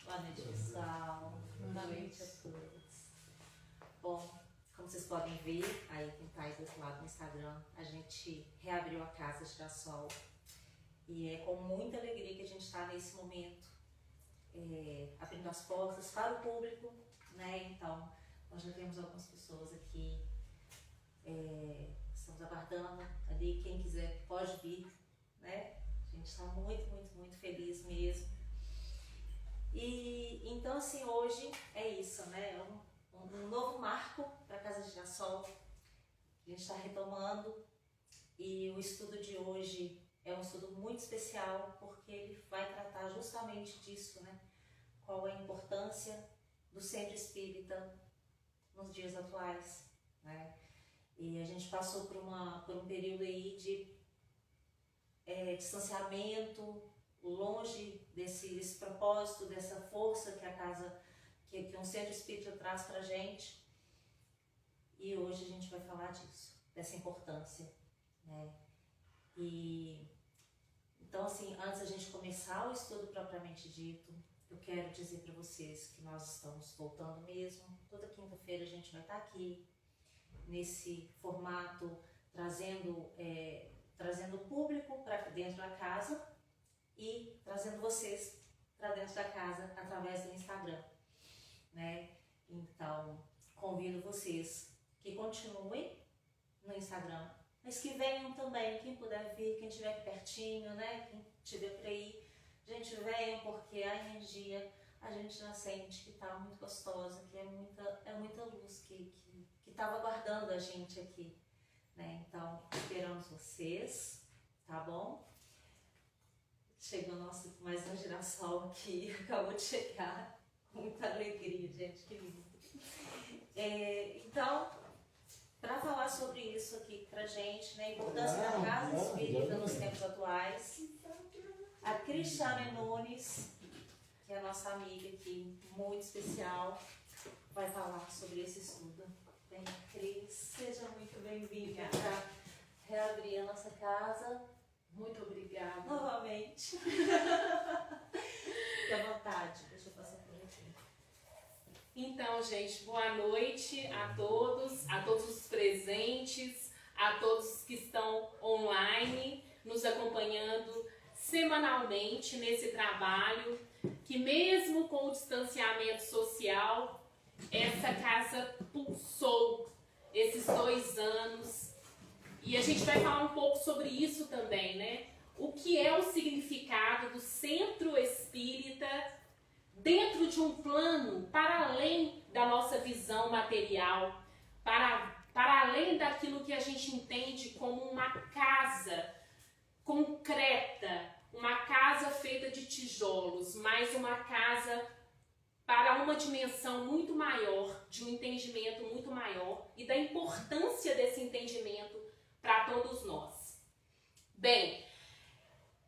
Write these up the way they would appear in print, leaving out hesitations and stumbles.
Boa noite, pessoal. Boa noite a todos. Bom, como vocês podem ver, aí quem tá aí do outro lado no Instagram, a gente reabriu a Casa Girassol. E é com muita alegria que a gente está nesse momento, abrindo as portas para o público, né? Então, nós já temos algumas pessoas aqui, estamos aguardando ali, quem quiser pode vir, né? A gente está muito, muito, muito feliz mesmo. E então, assim, hoje é isso, né? Um novo marco para a Casa Girassol. A gente está retomando e o estudo de hoje é um estudo muito especial porque ele vai tratar justamente disso, né? Qual é a importância do centro espírita nos dias atuais, né? E a gente passou por um período aí de distanciamento, longe desse propósito, dessa força que a casa, que um centro espírita traz pra gente. E hoje a gente vai falar disso, dessa importância, né? E então, assim, antes da gente começar o estudo propriamente dito, eu quero dizer para vocês que nós estamos voltando mesmo. Toda quinta-feira a gente vai estar aqui nesse formato, trazendo o público para dentro da casa e trazendo vocês para dentro da casa através do Instagram, né? Então, convido vocês que continuem no Instagram, mas que venham também, quem puder vir, quem estiver aqui pertinho, né? Quem estiver por aí, gente, venham, porque a energia a gente já sente que está muito gostosa, que é muita luz que estava aguardando a gente aqui, né? Então, esperamos vocês, tá bom? Chegou mais um girassol aqui, acabou de chegar, muita alegria, gente, que lindo. Então, para falar sobre isso aqui pra gente, né, a importância da Casa Espírita nos tempos atuais, a Cristiane Nunes, que é a nossa amiga aqui, muito especial, vai falar sobre esse estudo. Bem, Cris, seja muito bem-vinda para reabrir a nossa casa. Muito obrigada. Novamente. Fique à vontade, deixa eu passar por aqui. Então, gente, boa noite a todos os presentes, a todos que estão online, nos acompanhando semanalmente nesse trabalho, que mesmo com o distanciamento social, essa casa pulsou esses 2 anos. E a gente vai falar um pouco sobre isso também, né? O que é o significado do centro espírita dentro de um plano para além da nossa visão material, para além daquilo que a gente entende como uma casa concreta, uma casa feita de tijolos, mas uma casa para uma dimensão muito maior, de um entendimento muito maior e da importância desse entendimento para todos nós. Bem,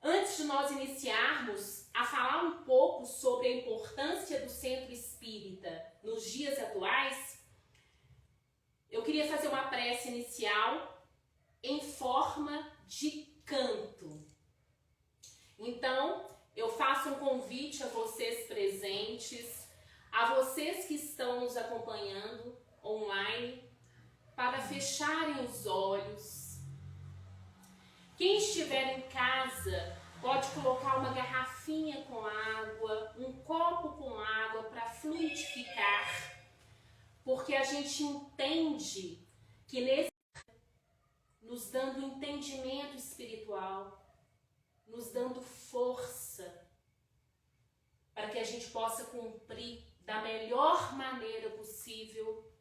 antes de nós iniciarmos a falar um pouco sobre a importância do centro espírita nos dias atuais, eu queria fazer uma prece inicial em forma de canto. Então, eu faço um convite a vocês presentes, a vocês que estão nos acompanhando online, para fecharem os olhos. Quem estiver em casa pode colocar uma garrafinha com água, um copo com água para fluidificar, porque a gente entende que nesse nos dando entendimento espiritual, nos dando força para que a gente possa cumprir da melhor maneira possível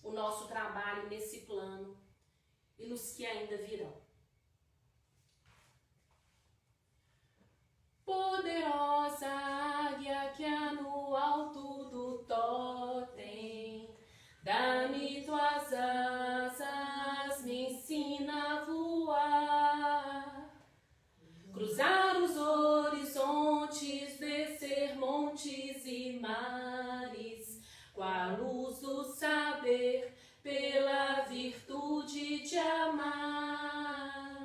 o nosso trabalho nesse plano e nos que ainda virão. Poderosa águia que há no alto do totem, dá-me tuas asas, me ensina a voar, cruzar os horizontes, descer montes e mares, com a luz do saber, pela virtude de amar.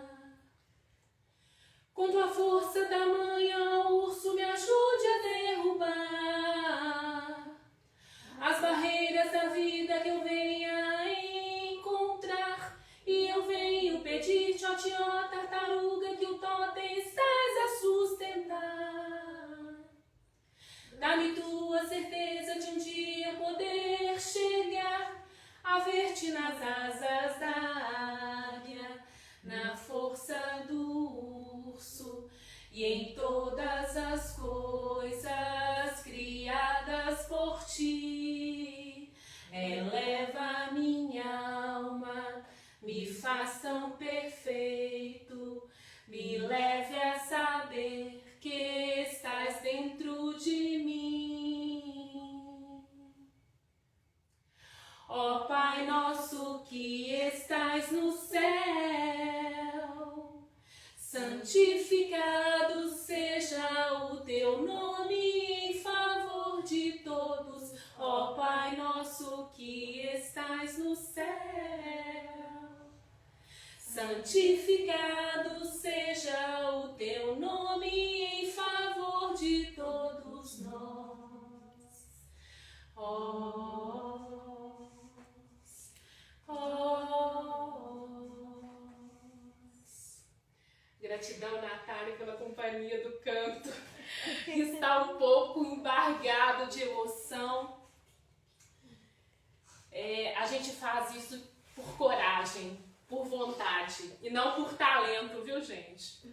Com tua força da manhã, o urso me ajude a derrubar teu nome em favor de todos, ó Pai nosso que estás no céu. Santificado seja o teu nome em favor de todos nós. Gratidão, Natália, pela companhia do canto, que está um pouco embargado de emoção. A gente faz isso por coragem, por vontade e não por talento, viu, gente?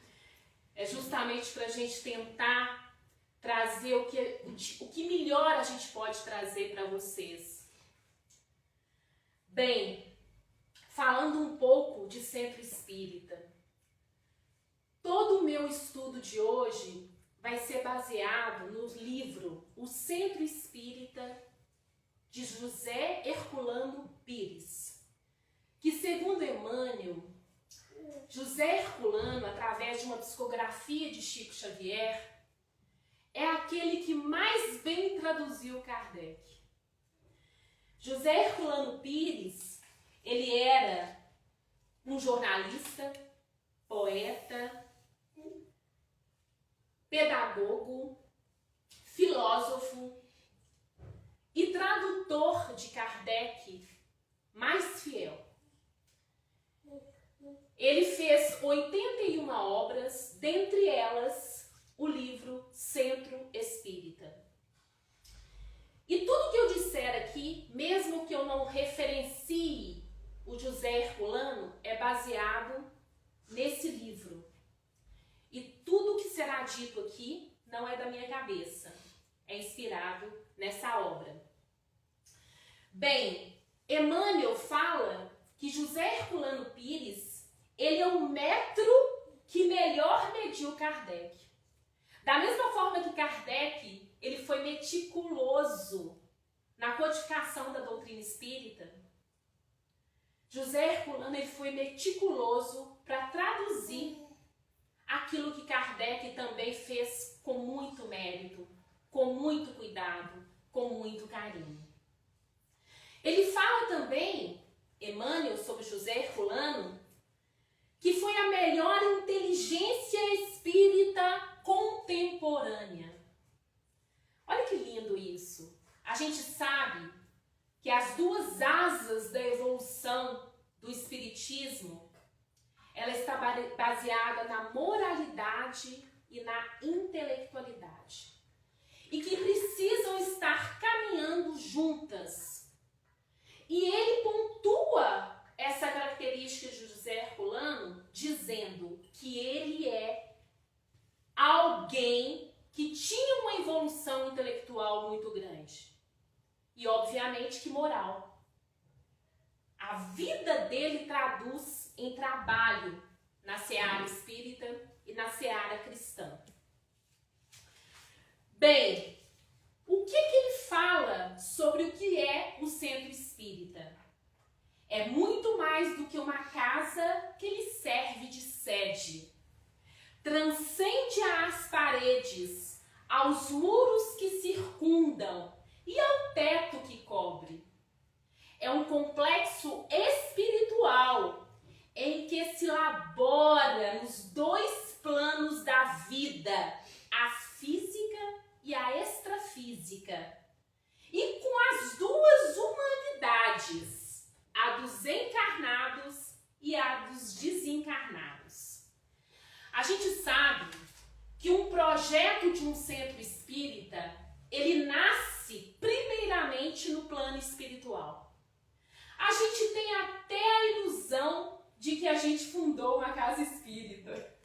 É justamente para a gente tentar trazer o que melhor a gente pode trazer para vocês. Bem, falando um pouco de Centro Espírita, todo o meu estudo de hoje vai ser baseado no livro O Centro Espírita de José Herculano Pires, que, segundo Emmanuel, José Herculano, através de uma psicografia de Chico Xavier, é aquele que mais bem traduziu Kardec. José Herculano Pires, ele era um jornalista, poeta, pedagogo, filósofo e tradutor de Kardec mais fiel. Ele fez 81 obras, dentre elas o livro Centro Espírita. E tudo que eu disser aqui, mesmo que eu não referencie o José Herculano, é baseado nesse livro. E tudo que será dito aqui não é da minha cabeça, é inspirado nessa obra. Bem, Emmanuel fala que José Herculano Pires, ele é o metro que melhor mediu Kardec. Da mesma forma que Kardec, ele foi meticuloso na codificação da doutrina espírita, José Herculano, ele foi meticuloso para traduzir aquilo que Kardec também fez com muito mérito, com muito cuidado, com muito carinho. Ele fala também, Emmanuel, sobre José Herculano, que foi a melhor inteligência espírita contemporânea. Olha que lindo isso. A gente sabe que as duas asas da evolução do espiritismo, ela está baseada na moralidade e na intelectualidade. E que precisam estar caminhando juntas. E ele pontua essa característica de José Herculano dizendo que ele é alguém que tinha uma evolução intelectual muito grande. E obviamente que moral. A vida dele traduz em trabalho na seara espírita e na seara cristã. Bem, o que ele fala sobre o que é o centro espírita? É muito mais do que uma casa que lhe serve de sede. Transcende às paredes, aos muros que circundam e ao teto que cobre. É um complexo espiritual em que se labora nos dois planos da vida, a física e a extrafísica, e com as duas humanidades, a dos encarnados e a dos desencarnados. A gente sabe que um projeto de um centro espírita, ele nasce primeiramente no plano espiritual. A gente tem até a ilusão de que a gente fundou uma casa espírita.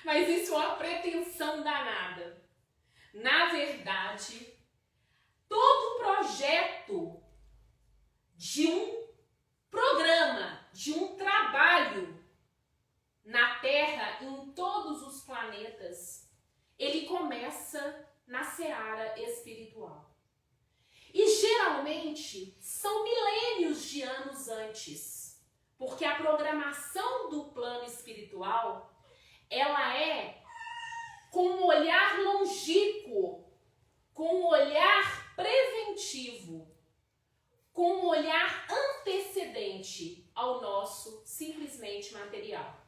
Mas isso é uma pretensão danada. Na verdade, todo projeto de um programa, de um trabalho na Terra e em todos os planetas, ele começa na seara espiritual. E geralmente são milênios de anos antes, porque a programação do plano espiritual, ela é com um olhar longínquo, com um olhar preventivo, com um olhar antecedente ao nosso simplesmente material.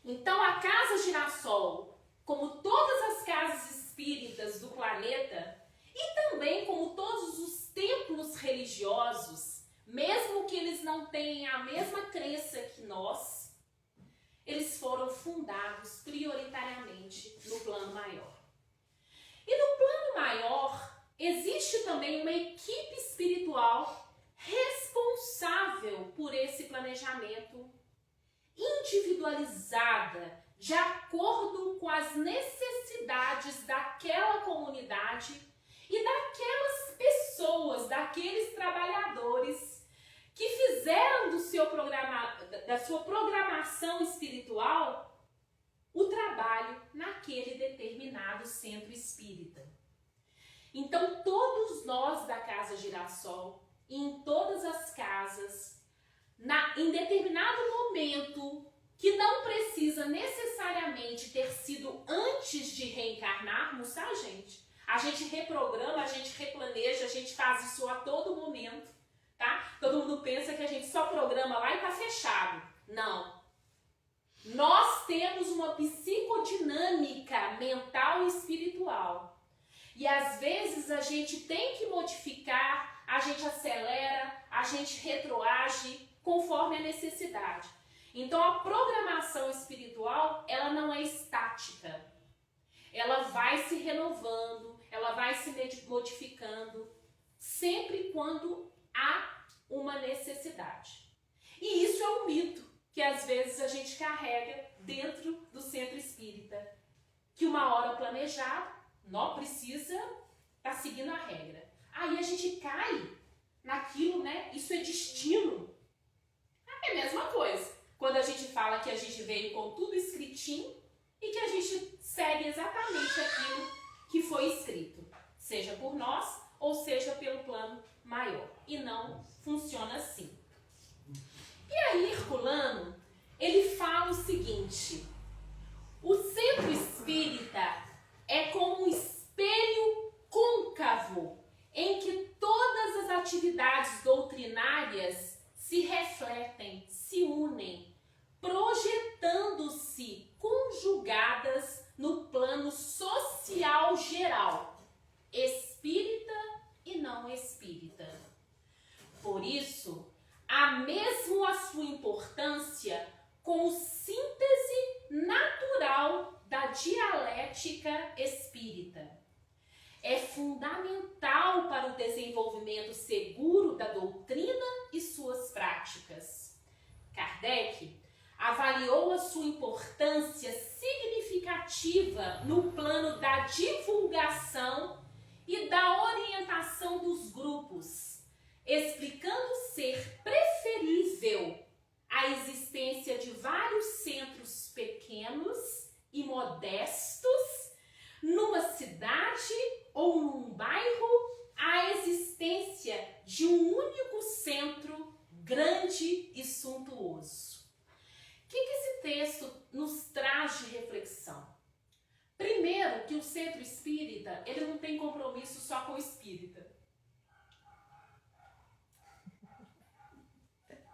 Então a Casa Girassol, como todas as casas espíritas do planeta, e também como todos os templos religiosos, mesmo que eles não tenham a mesma crença que nós, eles foram fundados prioritariamente no plano maior. E no plano maior, existe também uma equipe espiritual responsável por esse planejamento individualizada, de acordo com as necessidades daquela comunidade e daquelas pessoas, daqueles trabalhadores que fizeram da sua programação espiritual o trabalho naquele determinado centro espírita. Então, todos nós da Casa Girassol, e em todas as casas, em determinado momento, que não precisa necessariamente ter sido antes de reencarnarmos, tá, gente? A gente reprograma, a gente replaneja, a gente faz isso a todo momento, tá? Todo mundo pensa que a gente só programa lá e tá fechado. Não. Nós temos uma psicodinâmica mental e espiritual. E às vezes a gente tem que modificar, a gente acelera, a gente retroage conforme a necessidade. Então a programação espiritual, ela não é estática. Ela vai se renovando, ela vai se modificando, sempre quando há uma necessidade. E isso é um mito que às vezes a gente carrega dentro do centro espírita, que uma hora planejada não precisa estar seguindo a regra. Aí a gente cai naquilo, né? Isso é destino. É a mesma coisa. Quando a gente fala que a gente veio com tudo escritinho e que a gente segue exatamente aquilo que foi escrito, seja por nós ou seja pelo plano maior. E não funciona assim. E aí, Herculano, ele fala o seguinte: o centro espírita é como um espelho côncavo em que todas as atividades doutrinárias se refletem, se unem, projetando-se conjugadas no plano social geral, espírita e não espírita. Por isso, há mesmo a sua importância como síntese natural da dialética espírita. É fundamental para o desenvolvimento seguro da doutrina e suas práticas. Kardec avaliou a sua importância significativa no plano da divulgação e da orientação dos grupos, explicando ser preferível a existência de vários centros pequenos e modestos numa cidade ou num bairro, à existência de um único centro grande e suntuoso. O que esse texto nos traz de reflexão? Primeiro, que o centro espírita, ele não tem compromisso só com o espírita.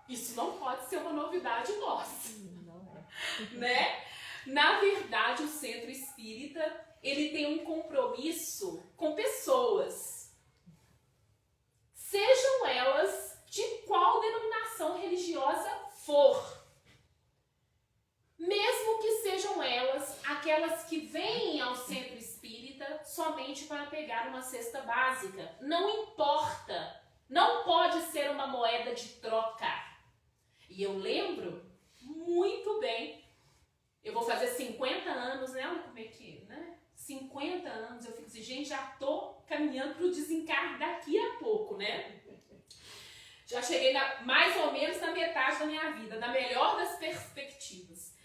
Isso não pode ser uma novidade nossa. Não é. Né? Na verdade, o centro espírita, ele tem um compromisso com pessoas. Sejam elas de qual denominação religiosa for. Mesmo que sejam elas aquelas que vêm ao centro espírita somente para pegar uma cesta básica. Não importa. Não pode ser uma moeda de troca. E eu lembro muito bem, eu vou fazer 50 anos, né? Olha como é que, né? 50 anos, eu fico assim, gente, já tô caminhando pro desencargo daqui a pouco, né? Já cheguei mais ou menos na metade da minha vida, na melhor das perspectivas.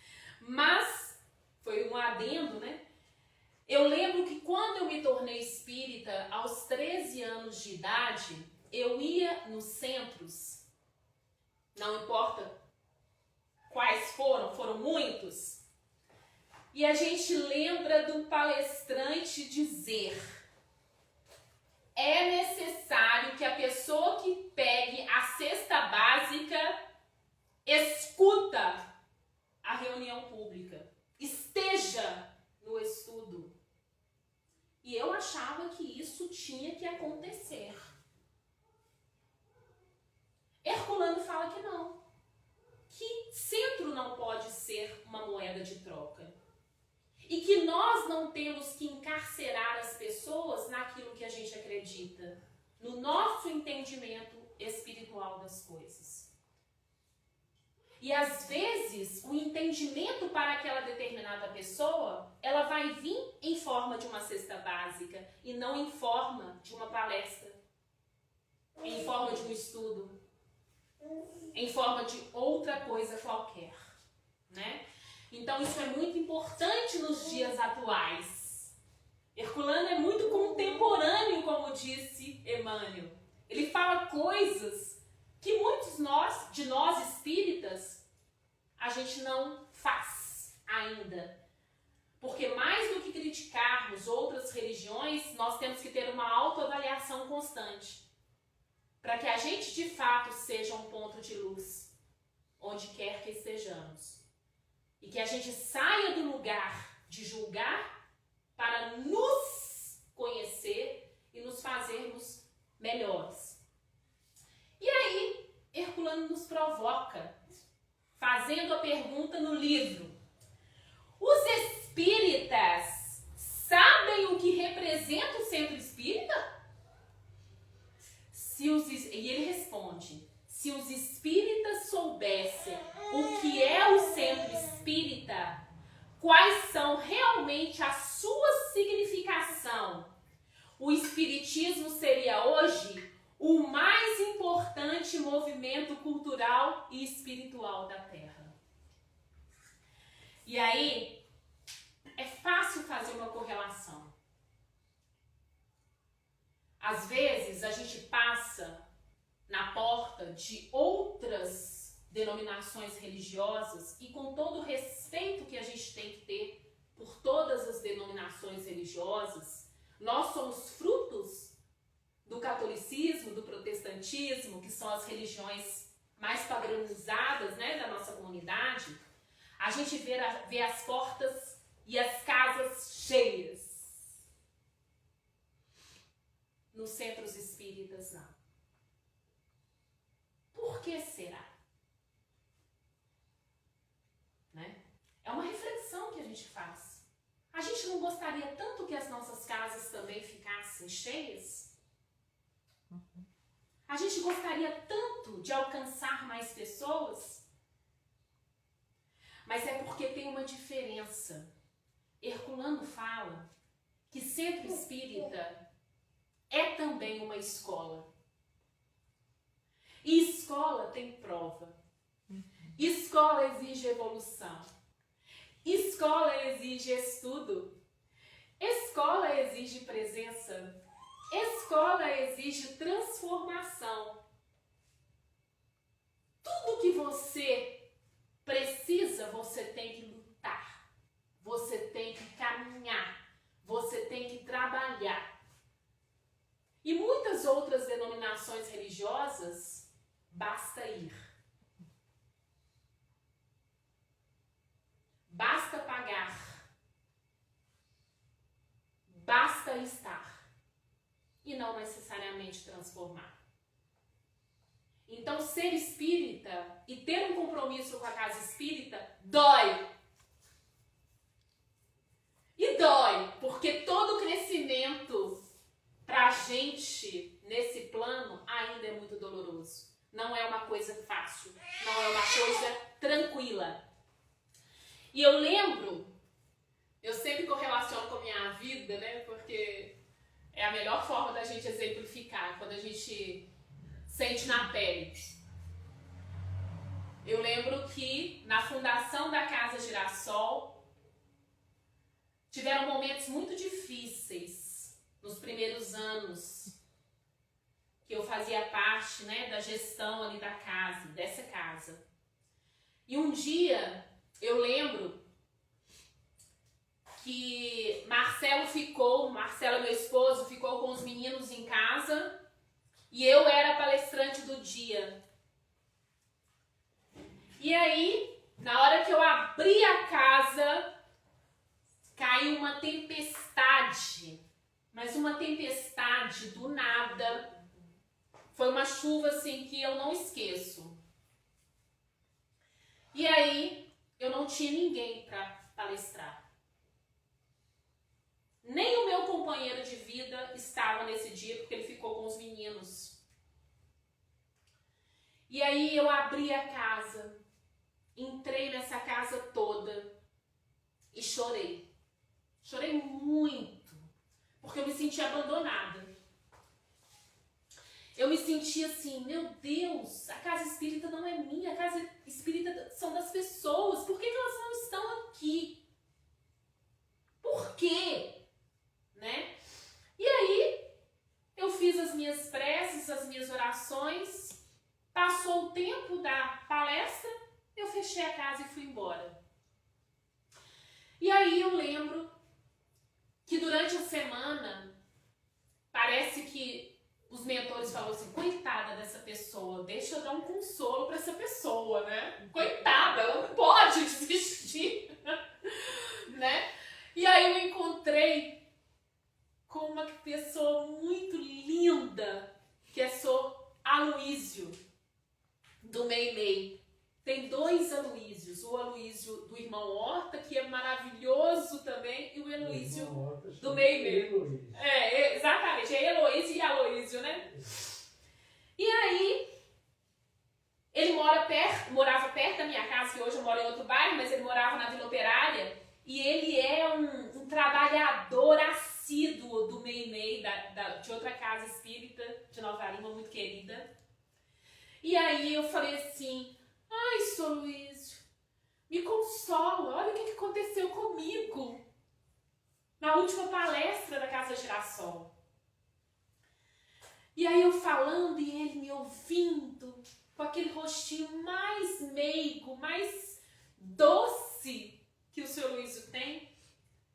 Mas, foi um adendo, né? Eu lembro que quando eu me tornei espírita, aos 13 anos de idade, eu ia nos centros, não importa quais foram muitos, e a gente lembra do palestrante dizer: é necessário que a pessoa que pegue a cesta básica escuta a reunião pública, esteja no estudo. E eu achava que isso tinha que acontecer. Herculano fala que não, que centro não pode ser uma moeda de troca. E que nós não temos que encarcerar as pessoas naquilo que a gente acredita, no nosso entendimento espiritual das coisas. E às vezes, o entendimento para aquela determinada pessoa, ela vai vir em forma de uma cesta básica e não em forma de uma palestra, em forma de um estudo, em forma de outra coisa qualquer, né? Então isso é muito importante nos dias atuais. Herculano é muito contemporâneo, como disse Emmanuel. Ele fala coisas que muitos de nós espíritas, a gente não faz ainda. Porque mais do que criticarmos outras religiões, nós temos que ter uma autoavaliação constante. Para que a gente de fato seja um ponto de luz, onde quer que estejamos. E que a gente saia do lugar de julgar para nos conhecer e nos fazermos melhores. E aí, Herculano nos provoca, fazendo a pergunta no livro: os espíritas sabem o que representa o centro espírita? E ele responde: se os espíritas soubessem o que é o centro espírita, quais são realmente a sua significação, o espiritismo seria hoje o mais importante movimento cultural e espiritual da Terra. E aí, é fácil fazer uma correlação. Às vezes, a gente passa na porta de outras denominações religiosas e com todo o respeito que a gente tem que ter por todas as denominações religiosas, nós somos frutos do catolicismo, do protestantismo, que são as religiões mais padronizadas, né, da nossa comunidade. A gente vê as portas e as casas cheias. Nos centros espíritas, não. Por que será? Né? É uma reflexão que a gente faz. A gente não gostaria tanto que as nossas casas também ficassem cheias? A gente gostaria tanto de alcançar mais pessoas? Mas é porque tem uma diferença. Herculano fala que centro espírita é também uma escola. E escola tem prova. Escola exige evolução. Escola exige estudo. Escola exige presença. Escola exige transformação. Tudo que você precisa, você tem que lutar. Você tem que caminhar. Você tem que trabalhar. E muitas outras denominações religiosas, basta ir. Basta pagar. Basta estar. E não necessariamente transformar. Então, ser espírita e ter um compromisso com a casa espírita dói. E dói, porque todo crescimento pra gente nesse plano ainda é muito doloroso. Não é uma coisa fácil, não é uma coisa tranquila. E eu lembro, eu sempre correlaciono com a minha vida, né? Porque é a melhor forma da gente exemplificar, quando a gente sente na pele. Eu lembro que na fundação da Casa Girassol tiveram momentos muito difíceis nos primeiros anos que eu fazia parte, né, da gestão ali da casa, dessa casa. E um dia eu lembro que Marcelo, meu esposo, ficou com os meninos em casa e eu era a palestrante do dia. E aí, na hora que eu abri a casa, caiu uma tempestade, mas uma tempestade do nada. Foi uma chuva assim que eu não esqueço. E aí, eu não tinha ninguém para palestrar. Nem o meu companheiro de vida estava nesse dia, porque ele ficou com os meninos. E aí eu abri a casa, entrei nessa casa toda e chorei. Chorei muito, porque eu me senti abandonada. Eu me senti assim, meu Deus, a casa espírita não é minha, a casa espírita são das pessoas. Por que elas não estão aqui? Por quê? Né? E aí, eu fiz as minhas preces, as minhas orações, passou o tempo da palestra, eu fechei a casa e fui embora. E aí eu lembro que durante a semana, parece que os mentores falaram assim, coitada dessa pessoa, deixa eu dar um consolo para essa pessoa, né? Coitada, ela não pode desistir, né? E aí eu encontrei com uma pessoa muito linda, que é Sr. Aloísio, do Meimei. Tem 2 Aloísios, o Aloísio do irmão Horta, que é maravilhoso também, e o Aloísio do Meimei. Exatamente, é Heloísio e Aloísio, né? E aí, ele morava perto da minha casa, que hoje eu moro em outro bairro, mas ele morava na Vila Operária, e ele é um trabalhador assíduo do Meimei, de outra casa espírita de Nova Lima, muito querida. E aí eu falei assim, ai, Sr. Luísio, me consola, olha o que aconteceu comigo na última palestra da Casa Girassol. E aí eu falando e ele me ouvindo, com aquele rostinho mais meigo, mais doce que o Sr. Luísio tem,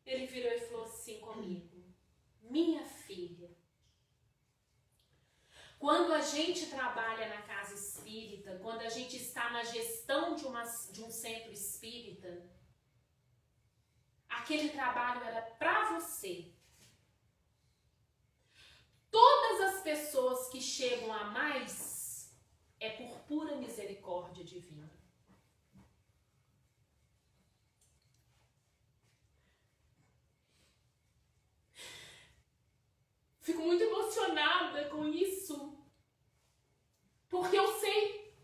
ele virou e falou assim comigo, minha filha, quando a gente trabalha na casa espírita, quando a gente está na gestão de um centro espírita, aquele trabalho era para você. Todas as pessoas que chegam a mais é por pura misericórdia divina. Fico muito emocionada com isso, porque eu sei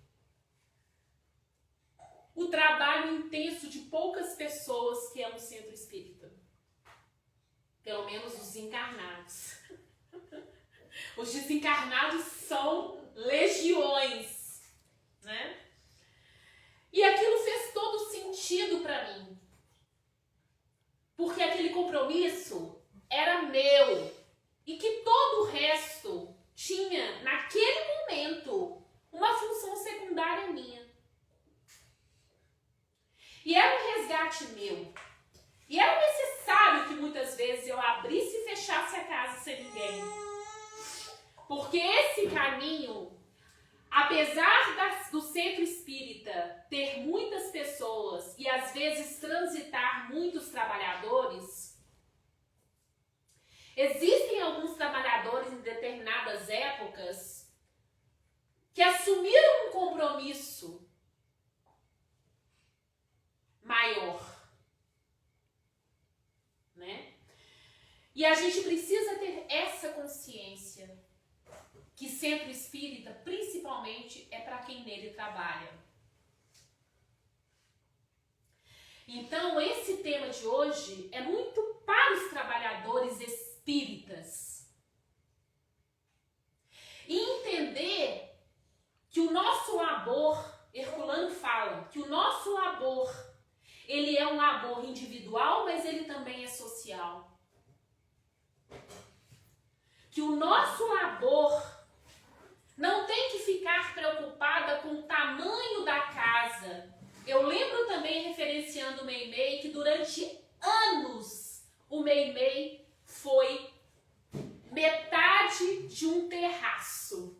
o trabalho intenso de poucas pessoas que é um centro espírita. Pelo menos os encarnados. Os desencarnados são legiões, né? E aquilo fez todo sentido para mim, porque aquele compromisso era meu. E que todo o resto tinha, naquele momento, uma função secundária minha. E era um resgate meu. E era necessário que muitas vezes eu abrisse e fechasse a casa sem ninguém. Porque esse caminho, apesar do centro espírita ter muitas pessoas e às vezes transitar muitos trabalhadores, existem alguns trabalhadores em determinadas épocas que assumiram um compromisso maior, né? E a gente precisa ter essa consciência que centro espírita, principalmente, é para quem nele trabalha. Então, esse tema de hoje é muito para os trabalhadores espíritas. E entender que o nosso labor, Herculano fala, que o nosso labor, ele é um labor individual, mas ele também é social. Que o nosso labor não tem que ficar preocupada com o tamanho da casa. Eu lembro também, referenciando o Meimei, que durante anos o Meimei foi metade de um terraço.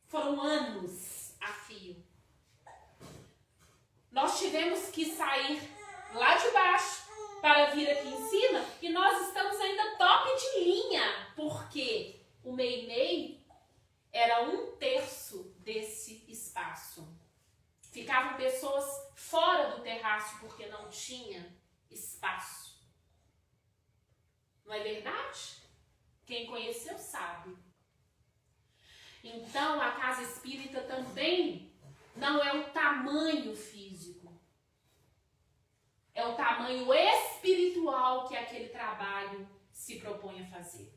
Foram anos a fio. Nós tivemos que sair lá de baixo para vir aqui em cima e nós estamos ainda top de linha, porque o Meimei era 1/3 desse espaço. Ficavam pessoas fora do terraço porque não tinha espaço. Não é verdade? Quem conheceu sabe. Então, a casa espírita também não é o tamanho físico. É o tamanho espiritual que aquele trabalho se propõe a fazer.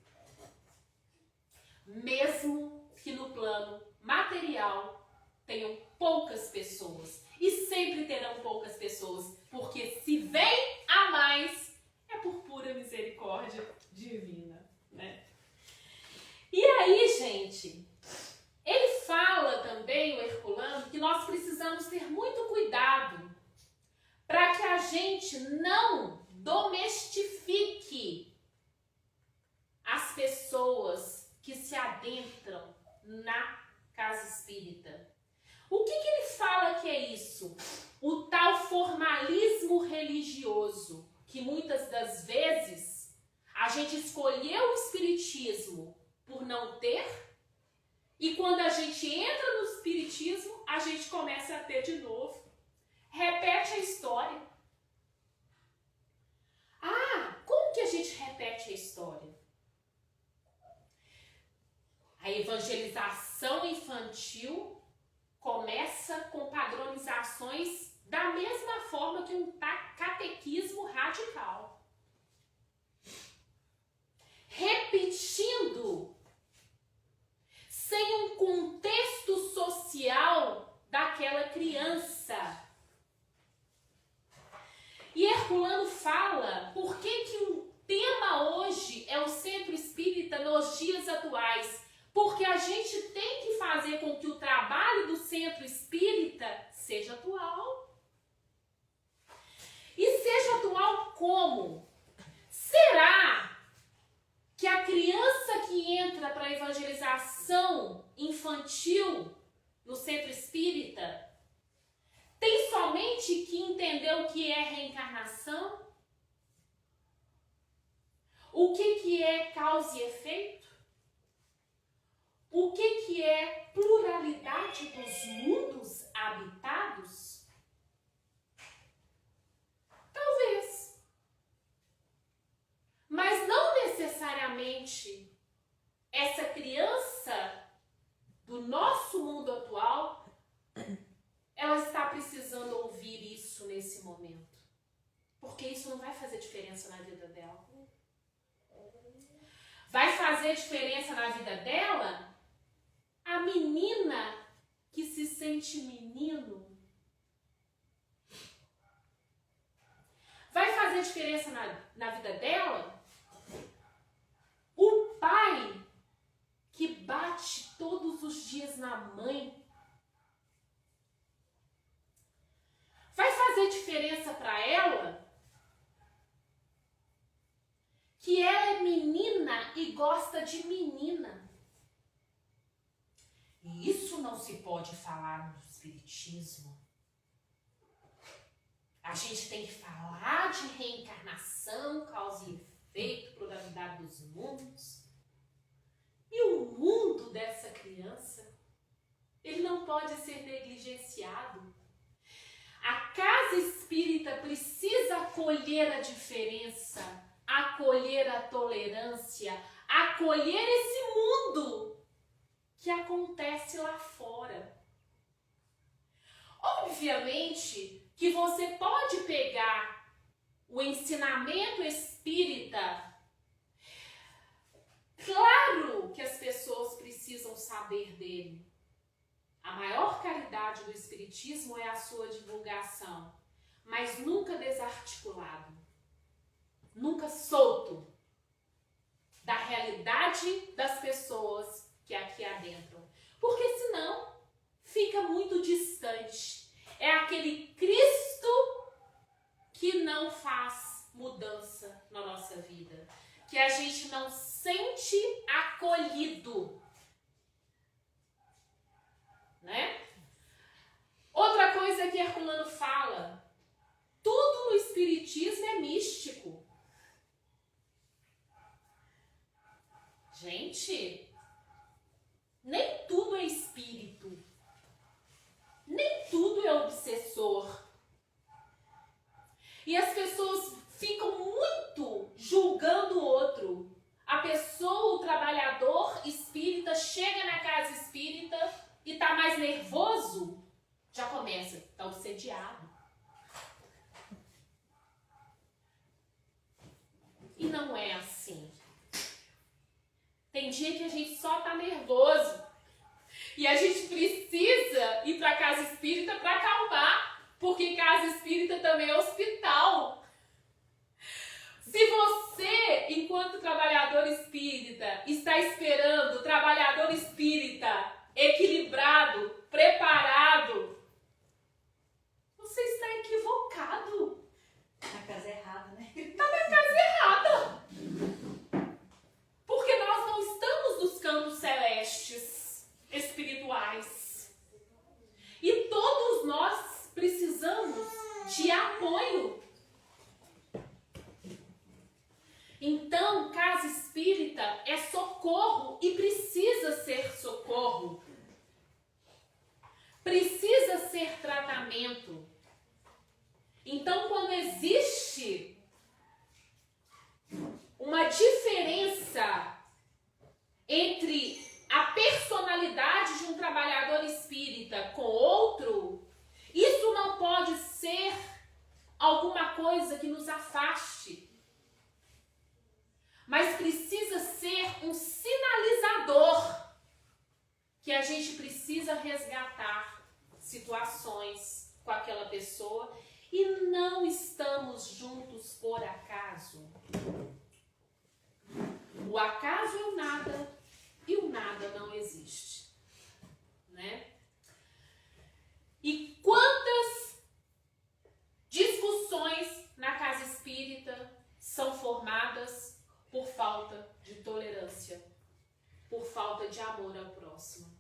Mesmo que no plano material tenham poucas pessoas. E sempre terão poucas pessoas. Porque se vem a mais, é por pura misericórdia divina, né? E aí, gente, ele fala também, o Herculano, que nós precisamos ter muito cuidado para que a gente não domestifique as pessoas que se adentram na casa espírita. O que ele fala que é isso? O tal formalismo religioso, que muitas das vezes a gente escolheu o espiritismo por não ter, e quando a gente entra no espiritismo, a gente começa a ter de novo. Repete a história. Ah, como que a gente repete a história? A evangelização infantil começa com padronizações da mesma forma que um catequismo radical. Repetindo, sem um contexto social daquela criança. E Herculano fala por que o tema hoje é o centro espírita nos dias atuais. Porque a gente tem que fazer com que o trabalho do centro espírita seja atual. E seja atual como? Será que a criança que entra para a evangelização infantil no centro espírita tem somente que entender o que é reencarnação? O que é causa e efeito? O que é pluralidade dos mundos habitados? Talvez. Mas não necessariamente essa criança do nosso mundo atual, ela está precisando ouvir isso nesse momento. Porque isso não vai fazer diferença na vida dela. Vai fazer diferença na vida dela a menina que se sente menino. Vai fazer diferença na vida dela o pai que bate todos os dias na mãe. Vai fazer diferença para ela que ela é menina e gosta de menina. E isso não se pode falar no espiritismo. A gente tem que falar de reencarnação, causa e efeito, pluralidade dos mundos. E o mundo dessa criança, ele não pode ser negligenciado. A casa espírita precisa acolher a diferença, acolher a tolerância, acolher esse mundo que acontece lá fora. Obviamente que você pode pegar o ensinamento espírita. Claro que as pessoas precisam saber dele. A maior caridade do espiritismo é a sua divulgação, mas nunca desarticulado, nunca solto da realidade das pessoas que aqui adentram, porque senão fica muito distante. É aquele Cristo que não faz mudança na nossa vida, que a gente não sente acolhido, né? Outra coisa que Herculano fala, tudo no espiritismo é místico. Gente, nem tudo é espírito, nem tudo é obsessor. E as pessoas ficam muito julgando o outro. A pessoa, o trabalhador espírita, chega na casa espírita e tá mais nervoso, já começa, tá obsediado. E não é assim. Tem dia que a gente só tá nervoso. E a gente precisa ir para casa espírita para acalmar, porque casa espírita também é hospital. Se você, enquanto trabalhador espírita, está esperando o trabalhador espírita equilibrado, preparado, você está equivocado. Na casa errada, né? Está na casa errada. Porque nós não estamos nos campos celestes, espirituais. E todos nós precisamos de apoio. Então, casa espírita é socorro e precisa ser socorro. Precisa ser tratamento. Então, quando existe uma diferença entre a personalidade de um trabalhador espírita com outro, isso não pode ser alguma coisa que nos afaste, mas precisa ser um sinalizador que a gente precisa resgatar situações com aquela pessoa e não estamos juntos por acaso. O acaso é o nada e o nada não existe, né? E quantas discussões na casa espírita são formadas por falta de tolerância, por falta de amor ao próximo.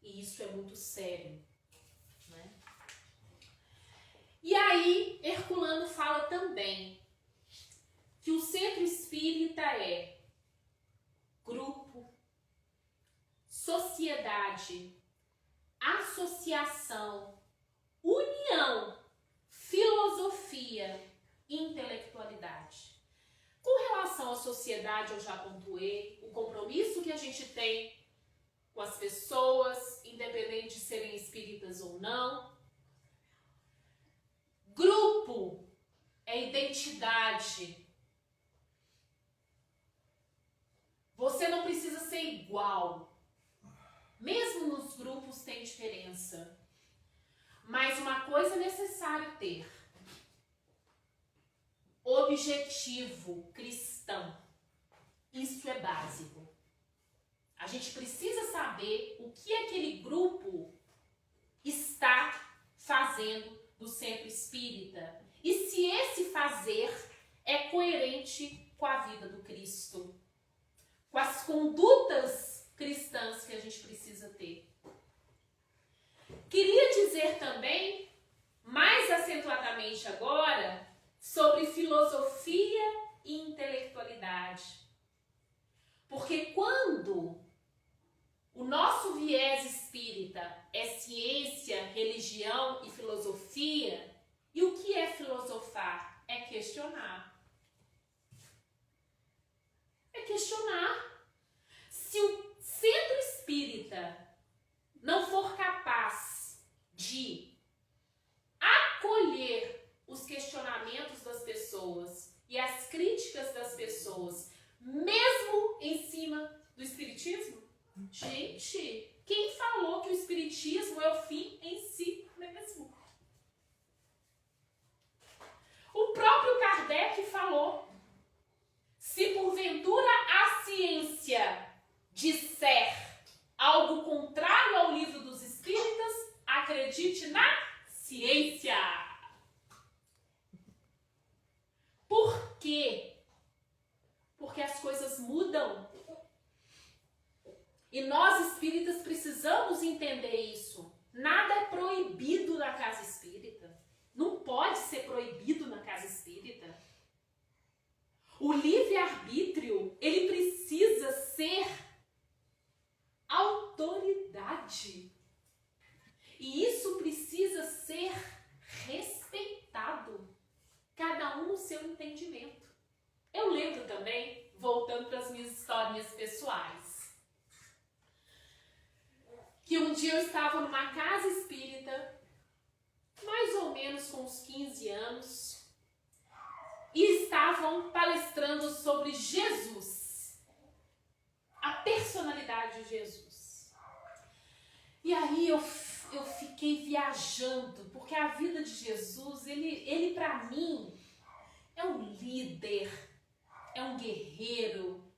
E isso é muito sério, né? E aí, Herculano fala também que o centro espírita é grupo, sociedade, associação, união, filosofia e intelectualidade. Com relação à sociedade, eu já pontuei o compromisso que a gente tem com as pessoas, independente de serem espíritas ou não. Grupo é identidade. Você não precisa ser igual. Mesmo nos grupos tem diferença. Mas uma coisa é necessário ter: objetivo cristão. Isso é básico. A gente precisa saber o que aquele grupo está fazendo do centro espírita e se esse fazer é coerente com a vida do Cristo, com as condutas cristãs que a gente precisa ter. Queria dizer também, mais acentuadamente agora, sobre filosofia e intelectualidade. Porque quando o nosso viés espírita é ciência, religião e filosofia, e o que é filosofar? É questionar. É questionar. Se o centro espírita não for capaz de acolher os questionamentos das pessoas e as críticas das pessoas, mesmo em cima do espiritismo, gente, quem falou que o espiritismo é o fim em si mesmo? O próprio Kardec falou: se porventura a ciência disser algo contrário ao livro dos espíritas, acredite na ciência. quê? Porque as coisas mudam. E nós espíritas precisamos entender isso. Nada é proibido na casa espírita. Não pode ser proibido na casa espírita. O livre-arbítrio, ele precisa ser autoridade. E isso precisa ser respeitado. Cada um no seu entendimento. Eu lembro também, voltando para as minhas historinhas pessoais, que um dia eu estava numa casa espírita, mais ou menos com uns 15 anos, e estavam palestrando sobre Jesus, a personalidade de Jesus. E aí eu fiquei viajando, porque a vida de Jesus, ele para mim, é um líder, é um guerreiro,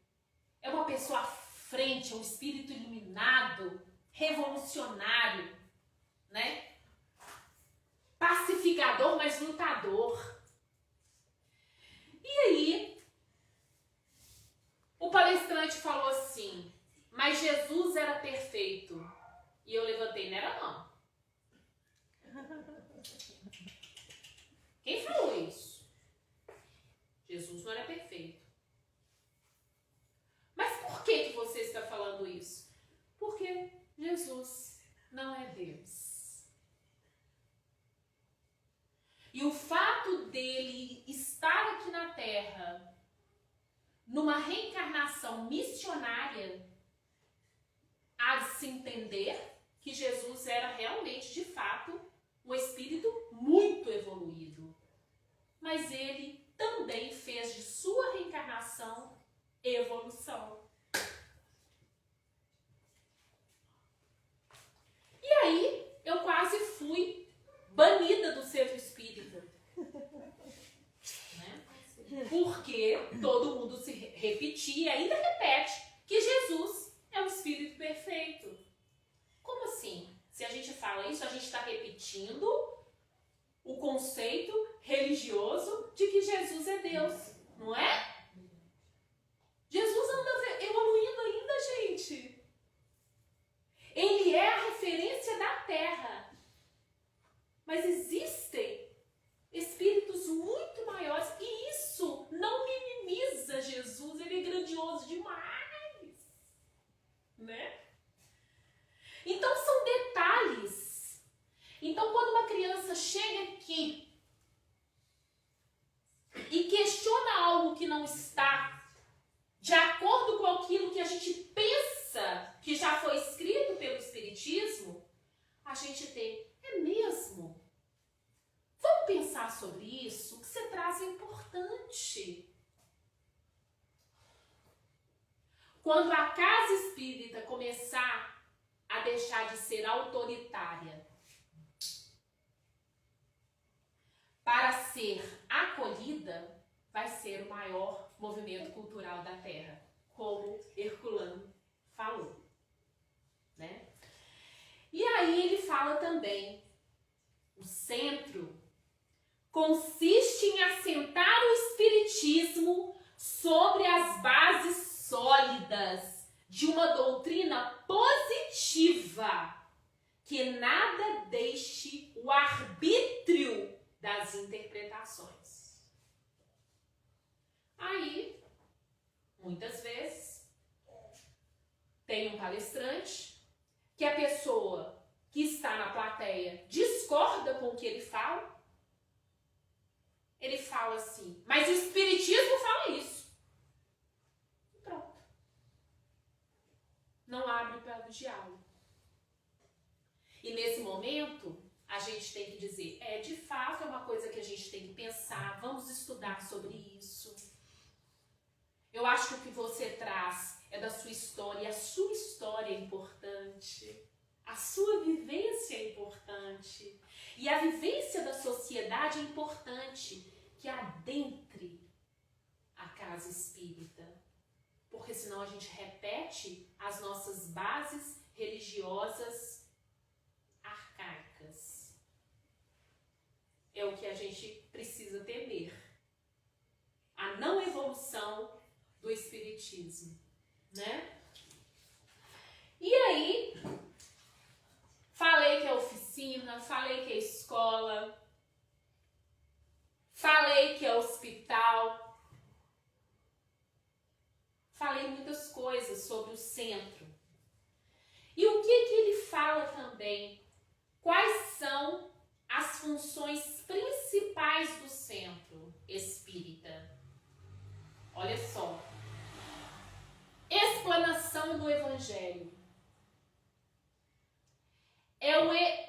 é uma pessoa à frente, é um espírito iluminado, revolucionário, né? Pacificador, mas lutador. E aí, o palestrante falou assim, mas Jesus era perfeito. E eu levantei, não era não. Quem falou isso? Jesus não era perfeito. Mas por que você está falando isso? Porque Jesus não é Deus. E o fato dele estar aqui na Terra, numa reencarnação missionária, há de se entender que Jesus era realmente, de fato, um espírito muito evoluído. Mas ele também fez de sua reencarnação evolução. E aí, eu quase fui banida do centro espírita. Né? Porque todo mundo se repetia, e ainda repete, que Jesus é um espírito perfeito. Como assim? Se a gente fala isso, a gente está repetindo o conceito religioso de que Jesus é Deus, não é? Jesus anda evoluindo ainda, gente. Ele é a referência da Terra. Mas existem espíritos muito maiores e isso não minimiza Jesus. Ele é grandioso demais, né? Então são detalhes. Então quando uma criança chega aqui e questiona algo que não está de acordo com aquilo que a gente pensa que já foi escrito pelo Espiritismo, a gente tem, é mesmo? Vamos pensar sobre isso? O que você traz é importante. Quando a casa espírita começar a deixar de ser autoritária para ser acolhida, vai ser o maior movimento cultural da Terra, como Herculano falou, né? E aí ele fala também, o centro consiste em assentar o espiritismo sobre as bases sólidas de uma doutrina positiva, que nada deixe o arbítrio das interpretações. Aí, muitas vezes, tem um palestrante que a pessoa que está na plateia discorda com o que ele fala. Ele fala assim, mas o Espiritismo fala isso. E pronto. Não abre para o diálogo. E nesse momento, a gente tem que dizer, de fato é uma coisa que a gente tem que pensar, vamos estudar sobre isso. Eu acho que o que você traz é da sua história, e a sua história é importante. A sua vivência é importante. E a vivência da sociedade é importante que adentre a casa espírita. Porque senão a gente repete as nossas bases religiosas arcaicas. É o que a gente precisa temer. A não evolução do Espiritismo, né? E aí, falei que é oficina, falei que é escola, falei que é hospital, falei muitas coisas sobre o centro. E o que ele fala também? Quais são as funções principais do centro espírita? Olha só. Explanação do Evangelho. É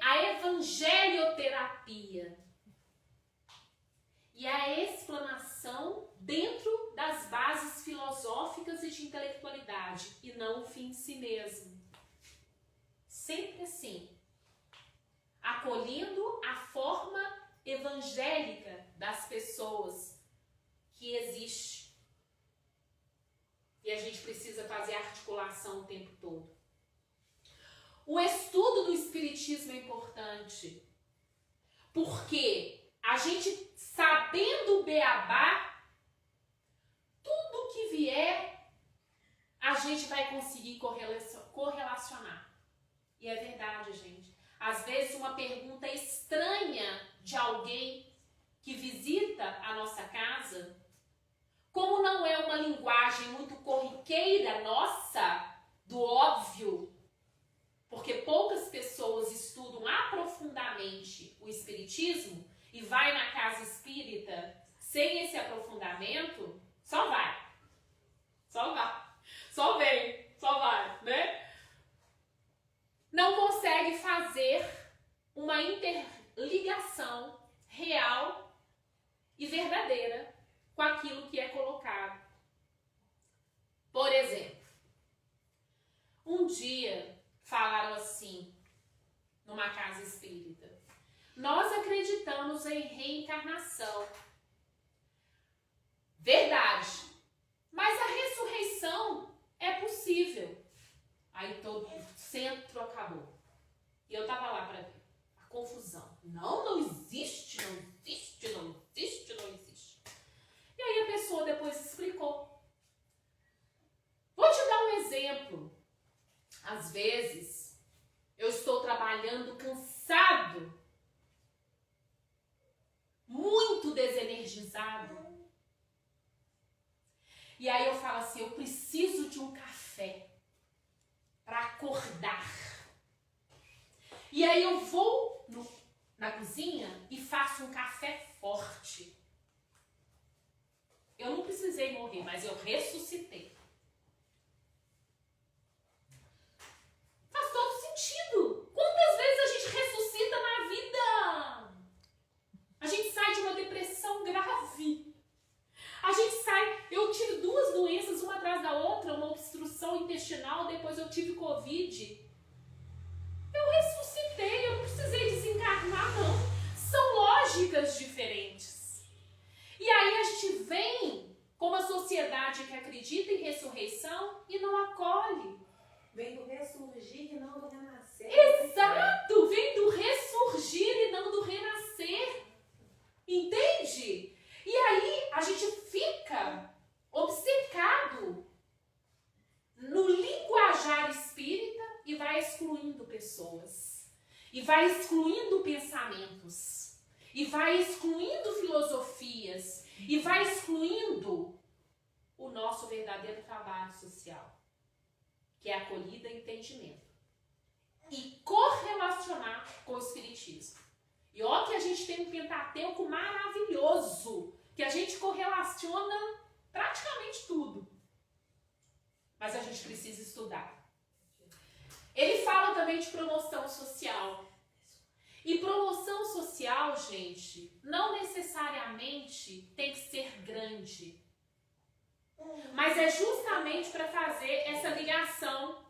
a evangelioterapia. E a explanação dentro das bases filosóficas e de intelectualidade, e não o fim em si mesmo. Sempre assim. Acolhendo a forma evangélica das pessoas que existe. E a gente precisa fazer articulação o tempo todo. O estudo do Espiritismo é importante. Porque a gente, sabendo o beabá, tudo que vier, a gente vai conseguir correlacionar. E é verdade, gente. Às vezes uma pergunta estranha de alguém que visita a nossa casa, como não é uma linguagem muito corriqueira nossa, do óbvio, porque poucas pessoas estudam aprofundadamente o Espiritismo e vai na casa espírita sem esse aprofundamento, só vai. Só vem, só vai, né? Não consegue fazer uma interligação real e verdadeira com aquilo que é colocado. Por exemplo, um dia falaram assim, numa casa espírita: nós acreditamos em reencarnação. Verdade. Mas a ressurreição é possível. Aí todo o centro acabou. E eu tava lá para ver a confusão. Não existe. E aí a pessoa depois explicou. Vou te dar um exemplo. Às vezes, eu estou trabalhando cansado, muito desenergizado. E aí eu falo assim, eu preciso de um café para acordar. E aí eu vou na cozinha e faço um café forte. Eu não precisei morrer, mas eu ressuscitei. Faz todo sentido. Quantas vezes a gente ressuscita na vida? A gente sai de uma depressão grave. A gente sai... Eu tive 2 doenças, uma atrás da outra, uma obstrução intestinal, depois eu tive Covid. Eu ressuscitei, eu não precisei desencarnar, não. São lógicas diferentes. E aí a gente vem com uma sociedade que acredita em ressurreição e não acolhe. Vem do ressurgir e não do renascer. Exato! Vem do ressurgir e não do renascer. Entende? E aí a gente fica obcecado no linguajar espírita e vai excluindo pessoas. E vai excluindo pensamentos. E vai excluindo filosofias. E vai excluindo o nosso verdadeiro trabalho social, que é acolhida e entendimento. E correlacionar com o Espiritismo. E ó que a gente tem um Pentateuco maravilhoso, que a gente correlaciona praticamente tudo. Mas a gente precisa estudar. Ele fala também de promoção social. E promoção social, gente, não necessariamente tem que ser grande. Mas é justamente para fazer essa ligação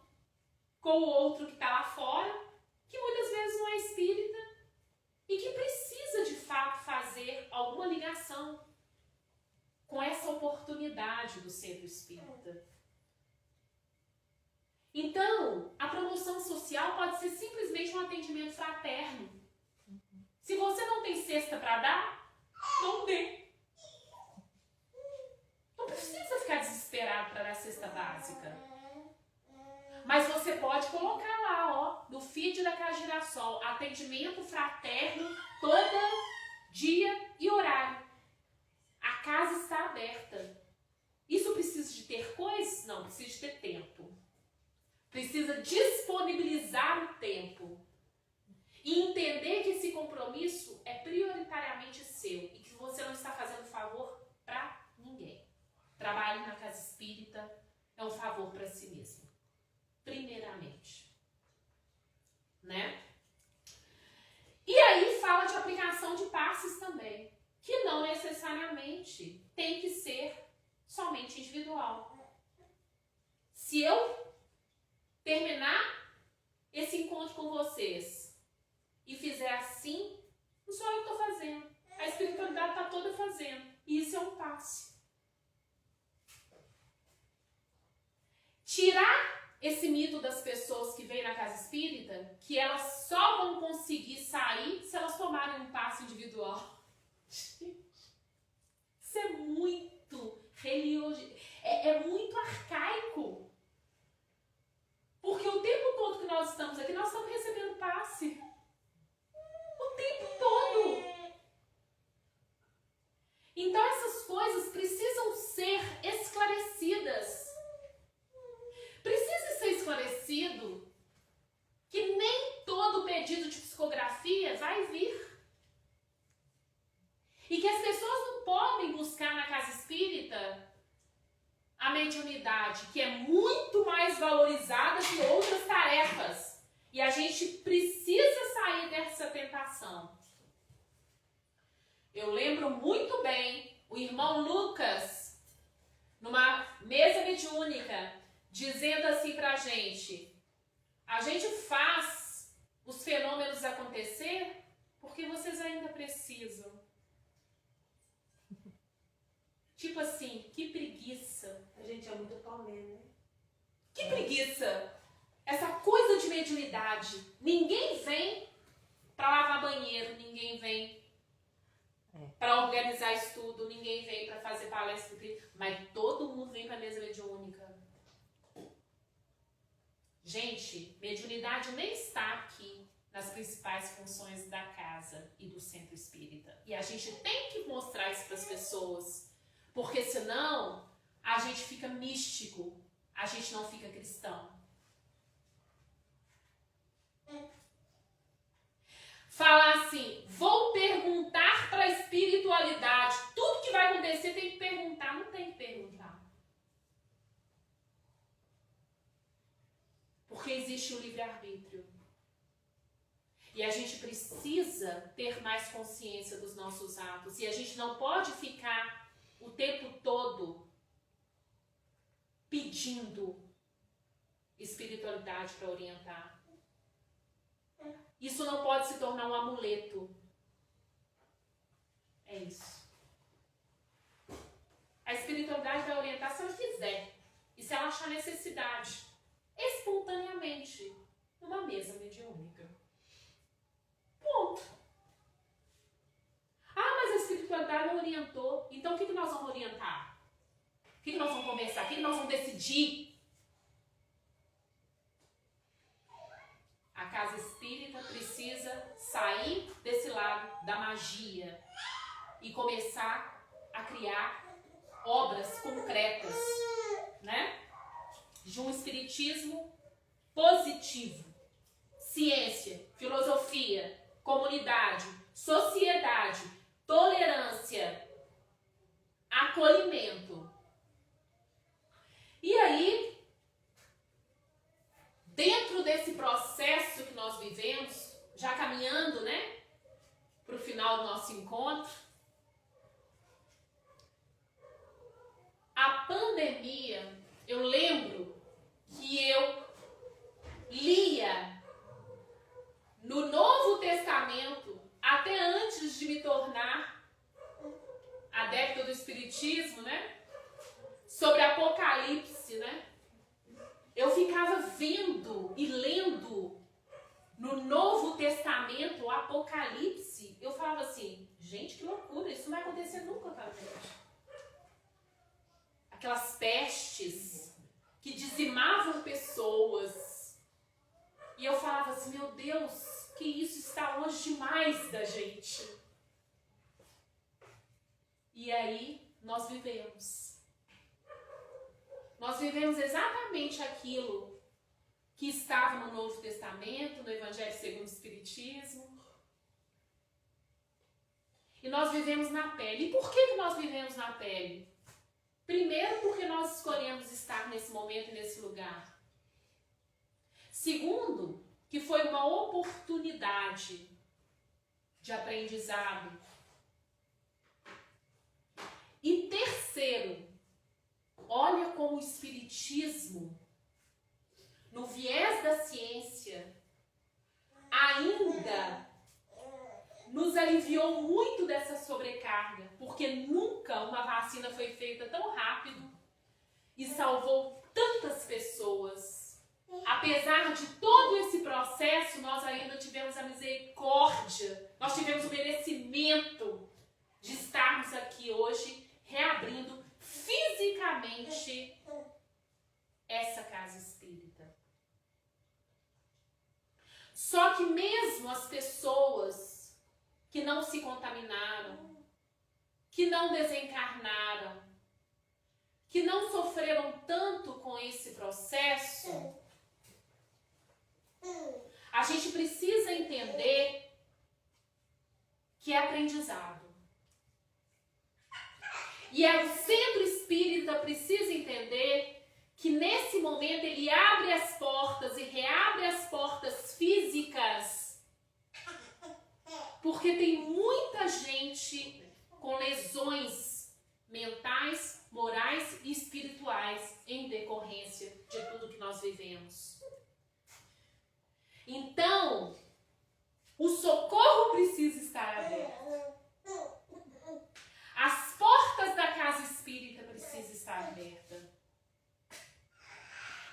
com o outro que está lá fora, que muitas vezes não é espírita e que precisa de fato fazer alguma ligação com essa oportunidade do centro espírita. Então, a promoção social pode ser simplesmente um atendimento fraterno. Se você não tem cesta para dar, não dê. Não precisa separado para a cesta básica. Mas você pode colocar lá, ó, no feed da Casa Girassol, atendimento fraterno todo dia e horário. A casa está aberta. Isso precisa de ter coisas? Não, precisa de ter tempo. Precisa disponibilizar o tempo. E entender que esse compromisso é prioritariamente seu e que você não está fazendo favor para ninguém. Trabalhe na casa espírita é um favor para si mesmo. Primeiramente. Né? E aí fala de aplicação de passes também, que não necessariamente tem que ser somente individual. Se eu terminar esse encontro com vocês e fizer assim, não sou eu que estou fazendo. A espiritualidade está toda fazendo. E isso é um passe. Tirar esse mito das pessoas que vêm na casa espírita, que elas só vão conseguir sair se elas tomarem um passe individual. Isso é muito religioso, é muito arcaico. Porque o tempo todo que nós estamos aqui, nós estamos recebendo passe. O tempo todo. Então essas coisas precisam ser esclarecidas. Precisa ser esclarecido que nem todo pedido de psicografia vai vir. E que as pessoas não podem buscar na casa espírita a mediunidade, que é muito mais valorizada que outras tarefas. E a gente precisa sair dessa tentação. Eu lembro muito bem o irmão Lucas, numa mesa mediúnica, dizendo assim pra gente: a gente faz os fenômenos acontecer porque vocês ainda precisam. Tipo assim, que preguiça. A gente é muito tomé, né? Que preguiça. Essa coisa de mediunidade. Ninguém vem pra lavar banheiro, ninguém vem pra organizar estudo, ninguém vem pra fazer palestra, mas todo mundo vem pra mesa mediúnica. Gente, mediunidade nem está aqui nas principais funções da casa e do centro espírita. E a gente tem que mostrar isso para as pessoas, porque senão a gente fica místico, a gente não fica cristão. Falar assim, vou perguntar para a espiritualidade, tudo que vai acontecer tem que perguntar, não tem que perguntar. Porque existe o livre-arbítrio. E a gente precisa ter mais consciência dos nossos atos. E a gente não pode ficar o tempo todo pedindo espiritualidade para orientar. Isso não pode se tornar um amuleto. É isso. A espiritualidade vai orientar se ela quiser. E se ela achar necessidade. Espontaneamente. Numa mesa mediúnica. Ponto. Ah, mas a espiritualidade não orientou. Então o que nós vamos orientar? O que nós vamos conversar? O que nós vamos decidir? A casa espírita precisa sair desse lado da magia e começar a criar obras concretas, né? De um espiritismo positivo. Ciência, filosofia, comunidade, sociedade, tolerância, acolhimento. E aí, dentro desse processo que nós vivemos, já caminhando, né, para o final do nosso encontro, a pandemia, eu lembro que eu lia no Novo Testamento, até antes de me tornar adepta do Espiritismo, né, sobre Apocalipse, né, eu ficava vendo e lendo no Novo Testamento o Apocalipse. Eu falava assim, gente, que loucura, isso não vai acontecer nunca, tá, gente? aquelas pestes que dizimavam pessoas. E eu falava assim, meu Deus, que isso está longe demais da gente. E aí nós vivemos. Nós vivemos exatamente aquilo que estava no Novo Testamento, no Evangelho segundo o Espiritismo. E nós vivemos na pele. E por que nós vivemos na pele? Primeiro, porque nós escolhemos estar nesse momento e nesse lugar. Segundo, que foi uma oportunidade de aprendizado. E terceiro, olha como o Espiritismo, no viés da ciência, ainda nos aliviou muito dessa sobrecarga, porque nunca uma vacina foi feita tão rápido e salvou tantas pessoas. Apesar de todo esse processo, nós ainda tivemos a misericórdia, nós tivemos o merecimento de estarmos aqui hoje, reabrindo fisicamente essa casa espírita. Só que mesmo as pessoas que não se contaminaram, que não desencarnaram, que não sofreram tanto com esse processo, a gente precisa entender que é aprendizado. E o centro espírita precisa entender que nesse momento ele abre as portas e reabre as portas físicas, porque tem muita gente com lesões mentais, morais e espirituais em decorrência de tudo que nós vivemos. Então, o socorro precisa estar aberto. As portas da casa espírita precisam estar abertas.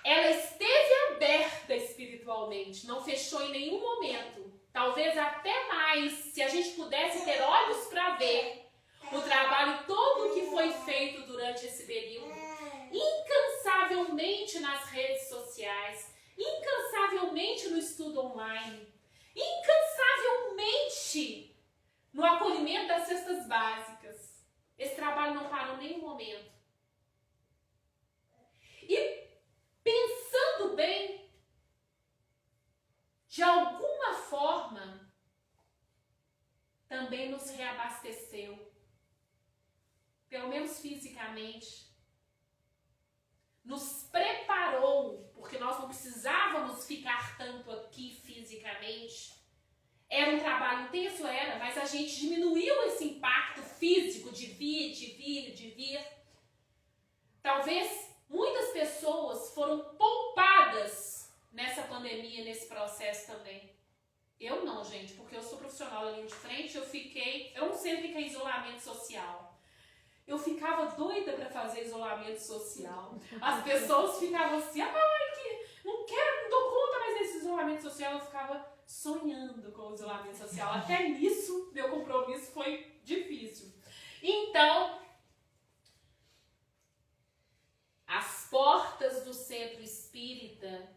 Ela esteve aberta espiritualmente, não fechou em nenhum momento. Talvez até mais, se a gente pudesse ter olhos para ver o trabalho todo que foi feito durante esse período, incansavelmente nas redes sociais, incansavelmente no estudo online, incansavelmente no acolhimento das cestas básicas. Esse trabalho não parou em nenhum momento. E pensando bem, de alguma forma, também nos reabasteceu, pelo menos fisicamente, nos preparou, porque nós não precisávamos ficar tanto aqui fisicamente. Era um trabalho intenso, mas a gente diminuiu esse impacto físico de vir. Talvez muitas pessoas foram poupadas nessa pandemia, nesse processo também. Eu não, gente, porque eu sou profissional ali de frente, eu não sei ficar em isolamento social. Eu ficava doida para fazer isolamento social. As pessoas ficavam assim, não dou conta mais desse isolamento social. Eu ficava sonhando com o isolamento social. Até nisso, meu compromisso foi difícil. Então, as portas do centro espírita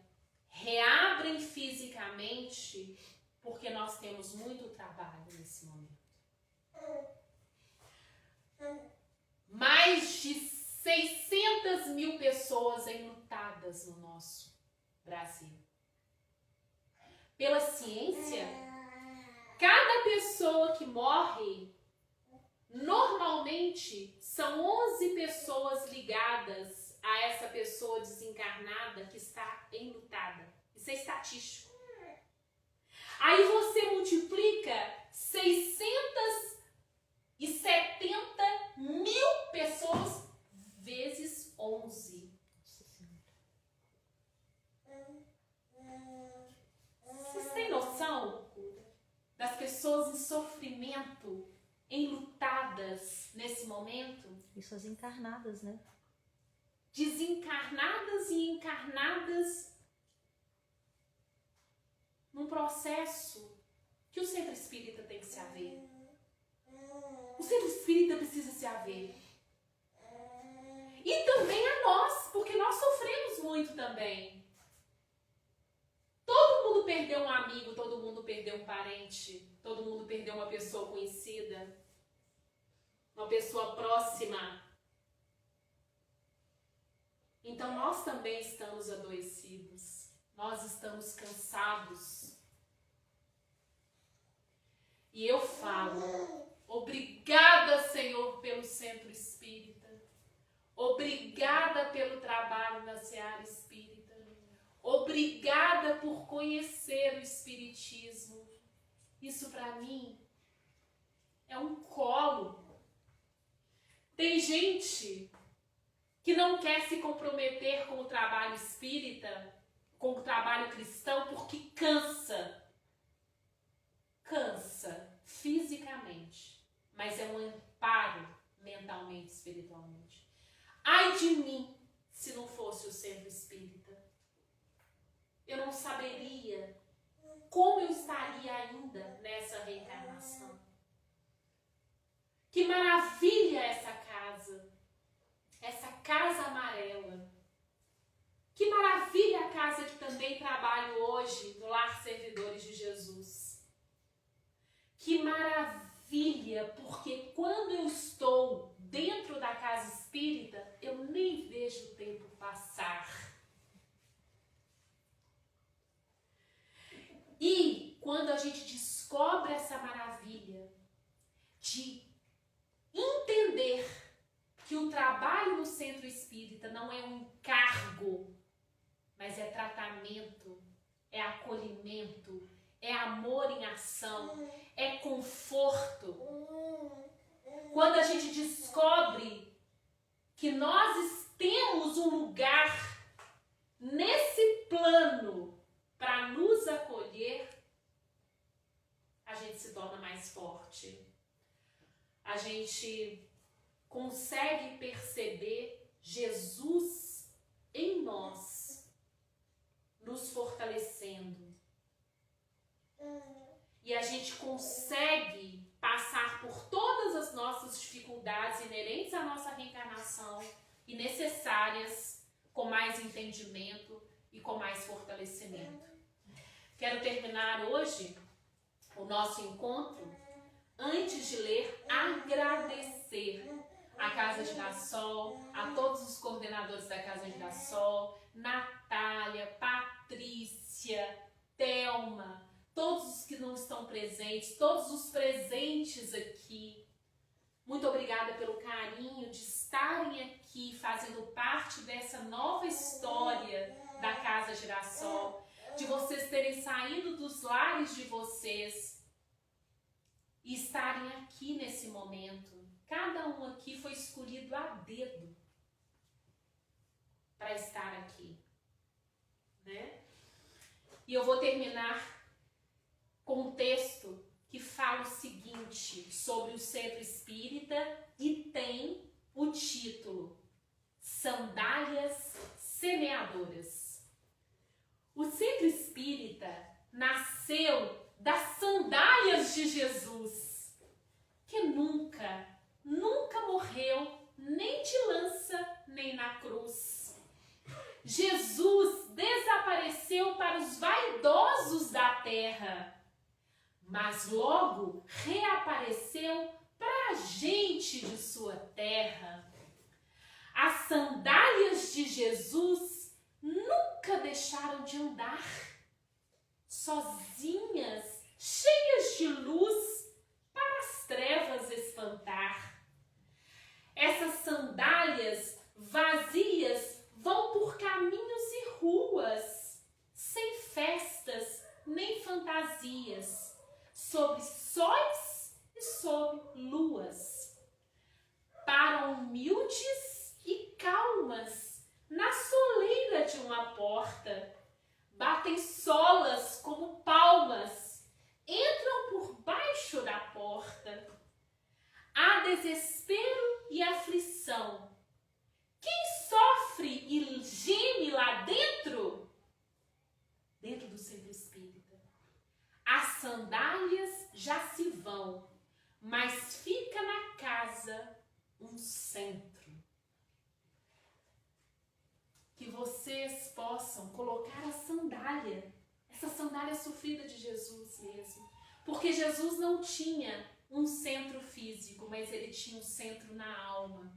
reabrem fisicamente porque nós temos muito trabalho nesse momento. Mais de 600 mil pessoas enlutadas no nosso Brasil. Pela ciência, cada pessoa que morre, normalmente, são 11 pessoas ligadas a essa pessoa desencarnada que está enlutada. Isso é estatístico. Aí você multiplica 670 mil pessoas vezes 11. Vocês têm noção das pessoas em sofrimento, enlutadas nesse momento? Isso as encarnadas, né? Desencarnadas e encarnadas num processo que o centro espírita tem que se haver. O centro espírita precisa se haver. E também muito também. Todo mundo perdeu um amigo, todo mundo perdeu um parente, todo mundo perdeu uma pessoa conhecida, uma pessoa próxima. Então nós também estamos adoecidos, nós estamos cansados. E eu falo, obrigada, Senhor, pelo Centro Espírita. Obrigada pelo trabalho na Seara Espírita. Obrigada por conhecer o Espiritismo. Isso para mim é um colo. Tem gente que não quer se comprometer com o trabalho espírita, com o trabalho cristão, porque cansa. Cansa fisicamente, mas é um amparo mentalmente, espiritualmente. Ai de mim, se não fosse o Centro Espírita. Eu não saberia como eu estaria ainda nessa reencarnação. Que maravilha essa casa amarela. Que maravilha a casa que também trabalho hoje no Lar Servidores de Jesus. Que maravilha, porque quando eu estou dentro da casa espírita, eu nem vejo o tempo passar. E quando a gente descobre essa maravilha de entender que o trabalho no centro espírita não é um encargo, mas é tratamento, é acolhimento, é amor em ação, é conforto. Quando a gente descobre que nós temos um lugar nesse plano para nos acolher, a gente se torna mais forte. A gente consegue perceber Jesus em nós, nos fortalecendo. E a gente consegue passar por todas as nossas dificuldades inerentes à nossa reencarnação e necessárias com mais entendimento e com mais fortalecimento. Quero terminar hoje o nosso encontro, antes de ler, agradecer a Casa Girassol, a todos os coordenadores da Casa Girassol, Natália, Patrícia, Thelma, todos os que não estão presentes, todos os presentes aqui. Muito obrigada pelo carinho de estarem aqui, fazendo parte dessa nova história da Casa Girassol, de vocês terem saído dos lares de vocês e estarem aqui nesse momento. Cada um aqui foi escolhido a dedo para estar aqui, né? E eu vou terminar com um texto que fala o seguinte sobre o Centro Espírita e tem o título Sandálias Semeadoras. O Centro Espírita nasceu das sandálias de Jesus, que nunca morreu nem de lança nem na cruz. Jesus desapareceu para os vaidosos da terra, mas logo reapareceu para a gente de sua terra. As sandálias de Jesus nunca deixaram de andar, sozinhas, cheias de luz, para as trevas espantar. Essas sandálias vazias vão por caminhos e ruas, sem festas nem fantasias, sob sóis e sob luas. Para humildes e calmas, na soleira de uma porta, batem solas como palmas, entram por baixo da porta. Há desespero e aflição. Quem sofre e geme lá dentro? Dentro do Centro Espírita. As sandálias já se vão, mas fica na casa um centro. Que você vocês possam colocar a sandália, essa sandália sofrida de Jesus mesmo. Porque Jesus não tinha um centro físico, mas ele tinha um centro na alma.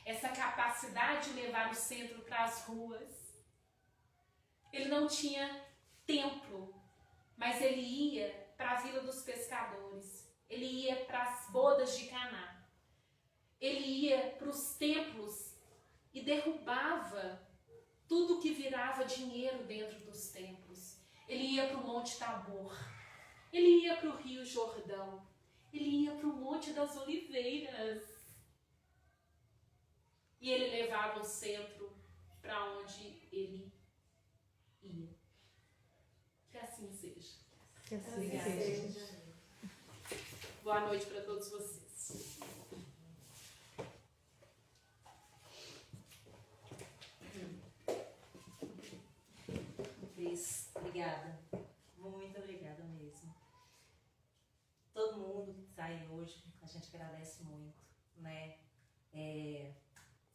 Essa capacidade de levar o centro para as ruas. Ele não tinha templo, mas ele ia para a vila dos pescadores. Ele ia para as bodas de Caná. Ele ia para os templos e derrubava tudo que virava dinheiro dentro dos templos. Ele ia para o Monte Tabor. Ele ia para o Rio Jordão. Ele ia para o Monte das Oliveiras. E ele levava o centro para onde ele ia. Que assim seja. Que assim seja. Boa noite para todos vocês. Cris, obrigada. Muito obrigada mesmo. Todo mundo que está aí hoje, a gente agradece muito, né?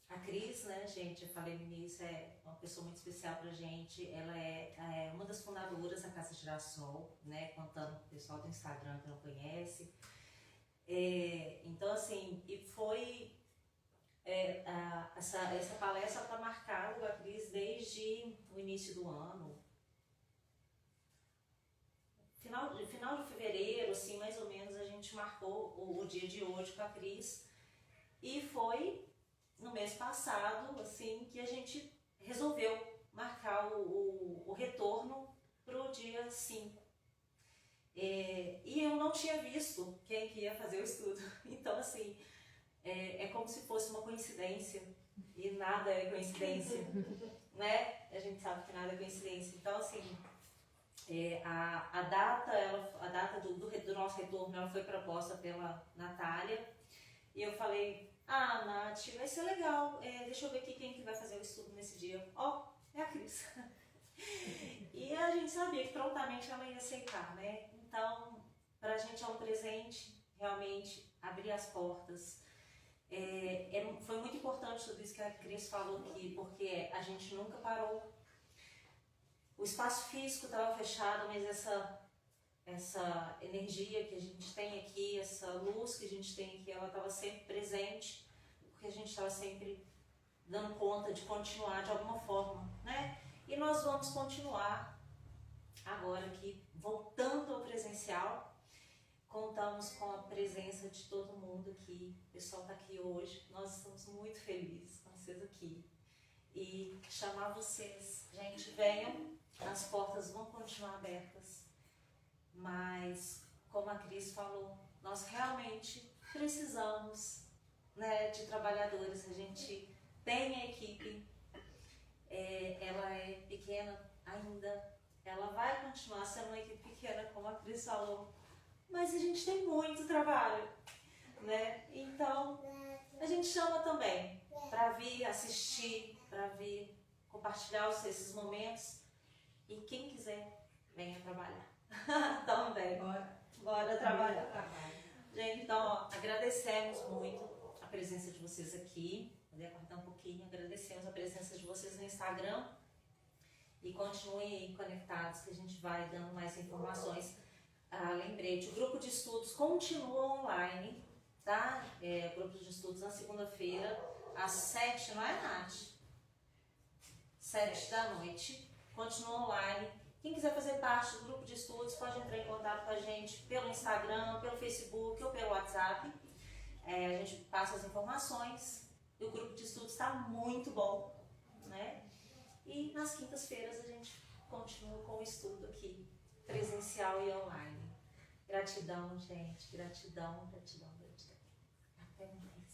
A Cris, né, gente, eu falei no início, é uma pessoa muito especial pra gente. Ela é uma das fundadoras da Casa Girassol, né, contando com o pessoal do Instagram que não conhece. Então, assim, e foi essa palestra está marcada com a Cris desde o início do ano. Final de fevereiro, assim, mais ou menos, a gente marcou o dia de hoje com a Cris. E foi no mês passado, assim, que a gente resolveu marcar o retorno para o dia 5. E eu não tinha visto quem que ia fazer o estudo. Então, assim, é como se fosse uma coincidência. E nada é coincidência, né? A gente sabe que nada é coincidência. Então, assim, a data do nosso retorno ela foi proposta pela Natália. E eu falei, Nath, vai ser legal. Deixa eu ver aqui quem que vai fazer o estudo nesse dia. É a Cris. E a gente sabia que prontamente ela ia aceitar, né? Então, pra gente é um presente, realmente, abrir as portas. Foi muito importante tudo isso que a Cris falou aqui, porque a gente nunca parou. O espaço físico estava fechado, mas essa energia que a gente tem aqui, essa luz que a gente tem aqui, ela estava sempre presente, porque a gente estava sempre dando conta de continuar de alguma forma, né? E nós vamos continuar agora aqui, voltando ao presencial. Contamos com a presença de todo mundo aqui, o pessoal está aqui hoje, nós estamos muito felizes com vocês aqui. E chamar vocês, gente, venham, as portas vão continuar abertas, mas, como a Cris falou, nós realmente precisamos, né, de trabalhadores. A gente tem a equipe, ela é pequena ainda, ela vai continuar sendo uma equipe pequena, como a Cris falou, mas a gente tem muito trabalho, né? Então, a gente chama também para vir assistir, para vir compartilhar esses momentos. E quem quiser, venha trabalhar também. Bora trabalhar. Gente, então, agradecemos muito a presença de vocês aqui. Vou acortar um pouquinho. Agradecemos a presença de vocês no Instagram. E continuem conectados, que a gente vai dando mais informações. Lembrete, o grupo de estudos continua online, tá? Grupo de estudos na segunda-feira, às 7, não é, Nath? 7 da noite, continua online. Quem quiser fazer parte do grupo de estudos pode entrar em contato com a gente pelo Instagram, pelo Facebook ou pelo WhatsApp. A gente passa as informações. E o grupo de estudos está muito bom, né? E nas quintas-feiras a gente continua com o estudo aqui, presencial e online. Gratidão, gente. Gratidão, gratidão, gratidão. Até mais.